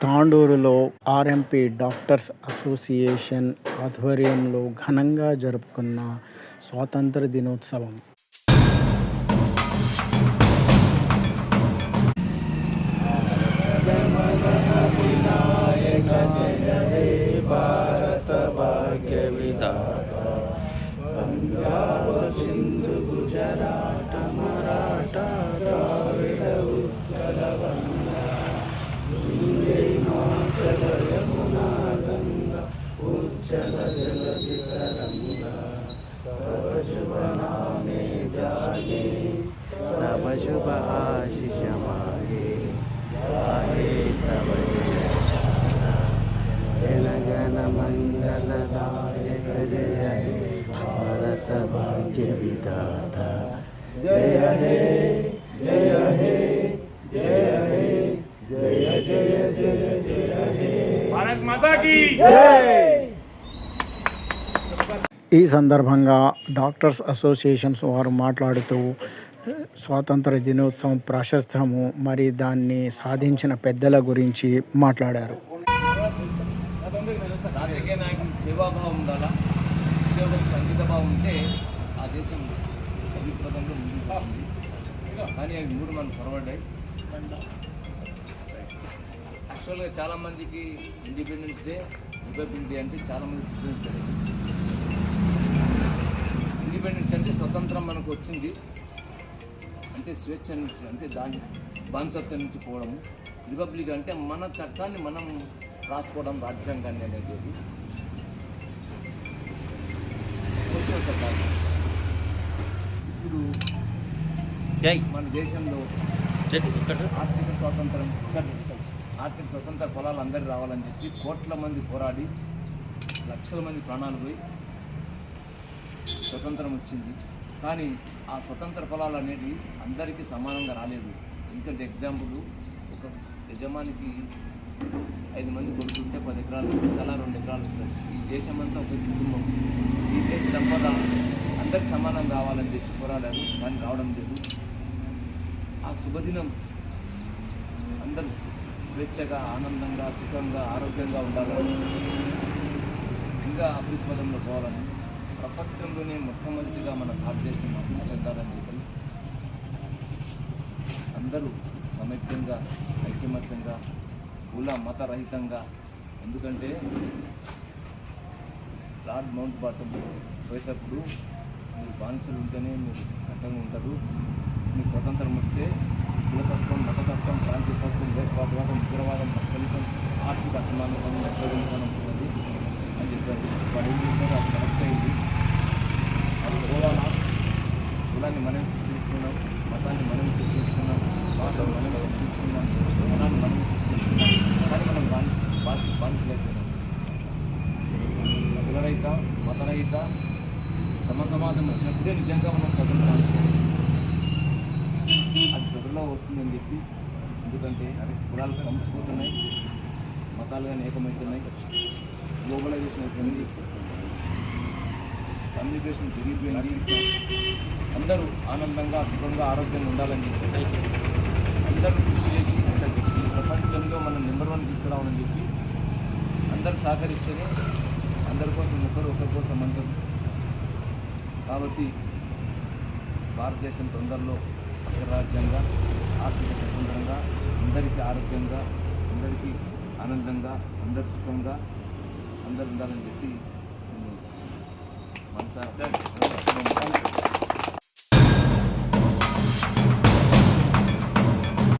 తాండూరులో RMP doctors association ఆధ్వర్యంలో ఘనంగా జరుపుకున్న స్వాతంత్ర దినోత్సవం. భారత భాగ్య విధాత పంజాబ్ సింధు గుజరాట మరాఠా ద్రావిడ ఉత్కల వంగ హిమాచల యమునా గంగా ఉజ్జల జలధి తరంగా తవ శుభ నామే జాగే తవ శుభ ఆశిష మాగే గాయే తవ జనగణ మంగళదాయక జయ హే భారత భాగ్య విధాత జయ హే జయ హే జయ హే జయ జయ జయ జయ హే భారత్ మాతా కీ జై. ఈ సందర్భంగా డాక్టర్స్ అసోసియేషన్స్ వారు మాట్లాడుతూ స్వాతంత్ర దినోత్సవం ప్రాశస్త్యము మరి దాన్ని సాధించిన పెద్దల గురించి మాట్లాడారు. రాజకీయ నాయకులు సేవాభావం ఉండాలా, ఉద్యోగస్తులు అంకితభావం ఉంటే ఆ దేశం అభివృద్ధిపథంలో ముందుకు పోతుంది. కానీ అవి మూడు మనం పొరబడ్డాయి. యాక్చువల్గా చాలామందికి ఇండిపెండెన్స్ డే, రిపబ్లిక్ డే అంటే చాలామంది డిఫరెన్స్ తెలియదు. ఇండిపెండెన్స్ అంటే స్వతంత్రం మనకు వచ్చింది అంటే స్వేచ్ఛ నుంచి, అంటే దాని బానిసత్వం నుంచి పోవడము. రిపబ్లిక్ అంటే మన చట్టాన్ని మనం రాసుకోవడం, రాజ్యాంగాన్ని అనేది. ఇప్పుడు మన దేశంలో ఆర్థిక స్వతంత్ర పొలాలు అందరూ రావాలని చెప్పి కోట్ల మంది పోరాడి లక్షల మంది ప్రాణాలు పోయి స్వతంత్రం వచ్చింది. కానీ ఆ స్వతంత్ర పొలాలు అనేది అందరికీ సమానంగా రాలేదు. ఎందుకంటే ఎగ్జాంపుల్, ఒక యజమానికి 5 మంది కొడుకుంటే 10 ఎకరాలు, తలా 2 ఎకరాలు వస్తుంది. ఈ దేశమంతా ఒక కుటుంబం. ఈ దేశ సంపద అందరికి సమానం కావాలని చెప్పి పోరాడారు, కానీ రావడం లేదు. ఆ శుభదినం అందరూ స్వేచ్ఛగా, ఆనందంగా, సుఖంగా, ఆరోగ్యంగా ఉండాలని, ఇంకా అభివృద్ధి పదంలో పోవాలని, ప్రపంచంలోనే మొట్టమొదటిగా మన భారతదేశం అభివృద్ధి చెందాలని చెప్పి అందరూ సమైక్యంగా, ఐకమత్యంగా, కుల మతరహితంగా. ఎందుకంటే లార్డ్ మౌంట్ బాటన్ పోయేటప్పుడు మీరు బానిసలు ఉంటేనే మీరు చట్టంగా ఉంటారు, మీకు స్వతంత్రం వస్తే కులతత్వం, మతతత్వం, ప్రాంతీయతత్వం, వేర్పాటువాదం, ఉగ్రవాదం, నక్సలిజం, ఆర్థిక అసమానతం, నష్టం వస్తుంది అని చెప్పారు. వాడు ఏం చెప్పారు, అది కరెక్ట్ అయింది. అది పోవాలా, కులాన్ని మనం సృష్టించుకున్నాం, మతాన్ని మనం సృష్టించుకున్నాం, భాషను మనం సృష్టించుకున్నాం, మతాన్ని మనం సృష్టించుకున్నాం. కానీ మనం బానిసలైపోయినాం. కులరహిత, మతరహిత సమాజం వచ్చినప్పుడే నిజంగా మనం స్వతంత్రం అది త్వరలో వస్తుందని చెప్పి. ఎందుకంటే కులాలు సంస్కృతున్నాయి, మతాలు కానీ ఏకమవుతున్నాయి, గ్లోబలైజేషన్ అయిపోయింది, కమ్యూనికేషన్ పెరిగిపోయింది. అందరూ ఆనందంగా, సుఖంగా, ఆరోగ్యంగా ఉండాలని చెప్పి అందరూ కృషి చేసి ఈ ప్రపంచంలో మనం నెంబర్ 1 తీసుకురావాలని చెప్పి అందరూ సహకరిస్తేనే అందరి కోసం ఒకరి కోసం అందరూ. కాబట్టి భారతదేశం తొందరలో అగ్రరాజ్యంగా, ఆర్థిక స్వతంత్రంగా, అందరికీ ఆరోగ్యంగా, అందరికీ ఆనందంగా, అందరు సుఖంగా అందరూ ఉండాలని చెప్పి మనసా